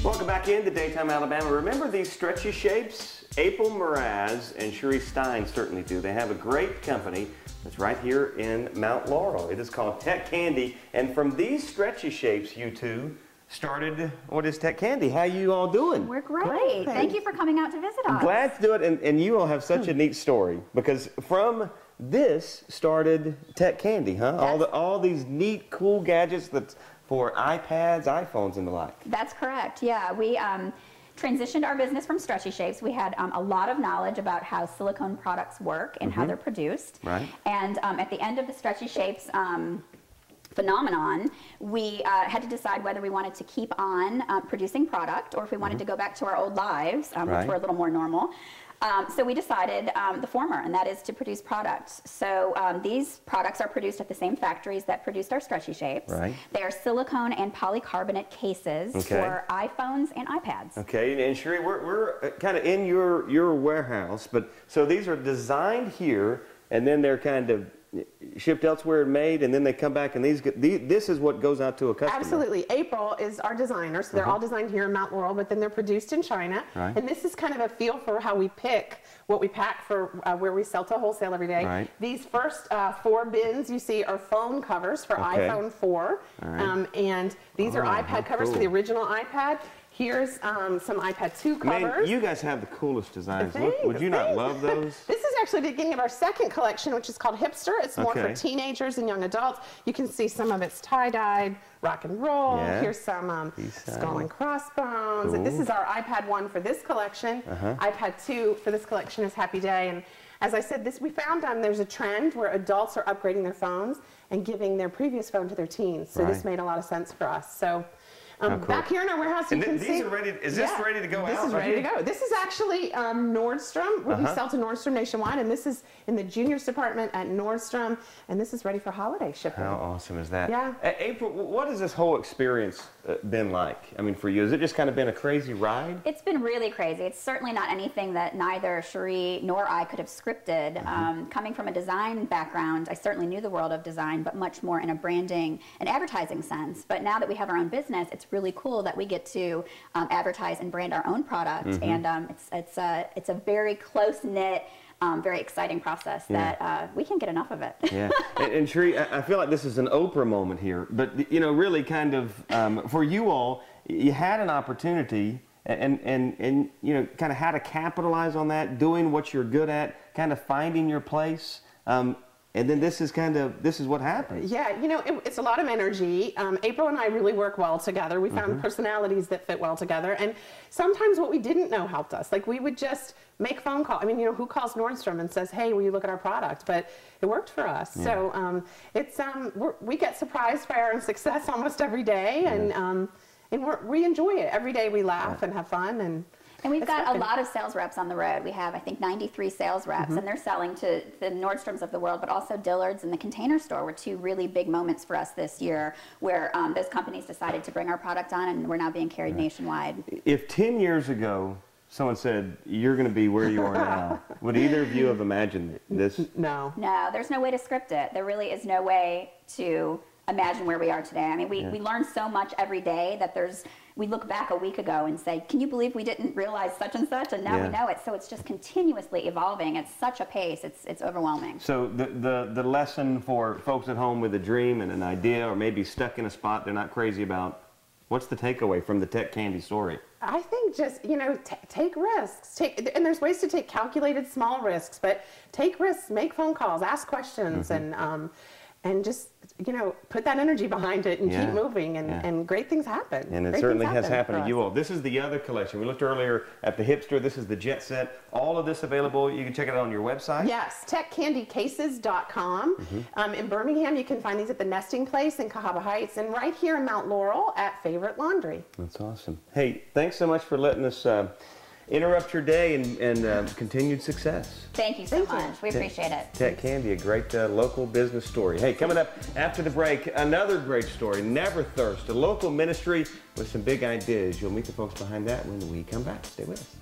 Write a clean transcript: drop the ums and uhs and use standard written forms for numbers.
Welcome back into Daytime Alabama. Remember these stretchy shapes? April Mraz and Cherie Stine certainly do. They have a great company that's right here in Mount Laurel. It is called Tech Candy, and from these stretchy shapes, you two started what is Tech Candy. How you all doing? We're great. Thank you for coming out to visit us. I'm glad to do it, and you all have such a neat story, because from this started Tech Candy, huh? All these neat, cool gadgets that's for iPads, iPhones, and the like. That's correct. Yeah, we transitioned our business from stretchy shapes. We had a lot of knowledge about how silicone products work and how they're produced. Right. And at the end of the stretchy shapes phenomenon, we had to decide whether we wanted to keep on producing product or if we wanted to go back to our old lives, which were a little more normal. So we decided the former, and that is to produce products. So these products are produced at the same factories that produced our stretchy shapes. Right. They are silicone and polycarbonate cases for iPhones and iPads. Okay, and Cherie, we're kind of in your warehouse, but so these are designed here, and then they're kind of shipped elsewhere and made, and then they come back, and this is what goes out to a customer. Absolutely. April is our designer, so they're all designed here in Mount Laurel, but then they're produced in China. Right. And this is kind of a feel for how we pick what we pack for where we sell to wholesale every day. Right. These first 4 bins you see are phone covers for iPhone 4, and these are iPad covers for the original iPad. Here's some iPad 2 covers. Man, you guys have the coolest designs. Would you not love those? This is actually the beginning of our second collection, which is called Hipster. It's more for teenagers and young adults. You can see some of it's tie-dyed, rock and roll. Here's some skull and crossbones. And this is our iPad 1 for this collection. iPad 2 for this collection is Happy Day. And as I said, we found there's a trend where adults are upgrading their phones and giving their previous phone to their teens. So this made a lot of sense for us. So. Back here in our warehouse, you can see. Are ready. Is this ready to go out? This is ready to go. This is actually Nordstrom. We sell to Nordstrom nationwide, and this is in the juniors department at Nordstrom, and this is ready for holiday shipping. How awesome is that? Yeah. April, what has this whole experience been like? I mean, for you, has it just kind of been a crazy ride? It's been really crazy. It's certainly not anything that neither Cherie nor I could have scripted. Coming from a design background, I certainly knew the world of design, but much more in a branding and advertising sense. But now that we have our own business, it's really cool that we get to advertise and brand our own product, and it's a very close-knit, very exciting process that we can't get enough of it. Yeah, and Cherie, I feel like this is an Oprah moment here, but you know, really kind of for you all, you had an opportunity, and you know, kind of how to capitalize on that, doing what you're good at, kind of finding your place. And then this is what happened. Yeah, you know, it's a lot of energy. April and I really work well together. We found personalities that fit well together. And sometimes what we didn't know helped us. Like, we would just make phone calls. I mean, you know, who calls Nordstrom and says, hey, will you look at our product? But it worked for us. So we get surprised by our own success almost every day. And we enjoy it. Every day we laugh and have fun. And we've got a lot of sales reps on the road. We have, I think, 93 sales reps, and they're selling to the Nordstroms of the world, but also Dillard's and the Container Store were 2 really big moments for us this year, where those companies decided to bring our product on, and we're now being carried nationwide. If 10 years ago someone said, you're going to be where you are now, would either of you have imagined this? No. No, there's no way to script it. There really is no way to imagine where we are today. I mean, we learn so much every day that we look back a week ago and say, can you believe we didn't realize such and such? And now we know it. So it's just continuously evolving at such a pace. It's overwhelming. So the lesson for folks at home with a dream and an idea, or maybe stuck in a spot they're not crazy about, what's the takeaway from the Tech Candy story? I think just, you know, take risks. And there's ways to take calculated small risks, but take risks, make phone calls, ask questions, and just, you know, put that energy behind it and keep moving, and great things happen. And it certainly has happened to you all. This is the other collection. We looked earlier at the Hipster. This is the Jet Set. All of this available. You can check it out on your website. Yes, techcandycases.com. In Birmingham, you can find these at the Nesting Place in Cahaba Heights, and right here in Mount Laurel at Favorite Laundry. That's awesome. Hey, thanks so much for letting us interrupt your day, and continued success. Thank you so much. We appreciate it. Tech Candy, a great local business story. Hey, coming up after the break, another great story, Never Thirst, a local ministry with some big ideas. You'll meet the folks behind that when we come back. Stay with us.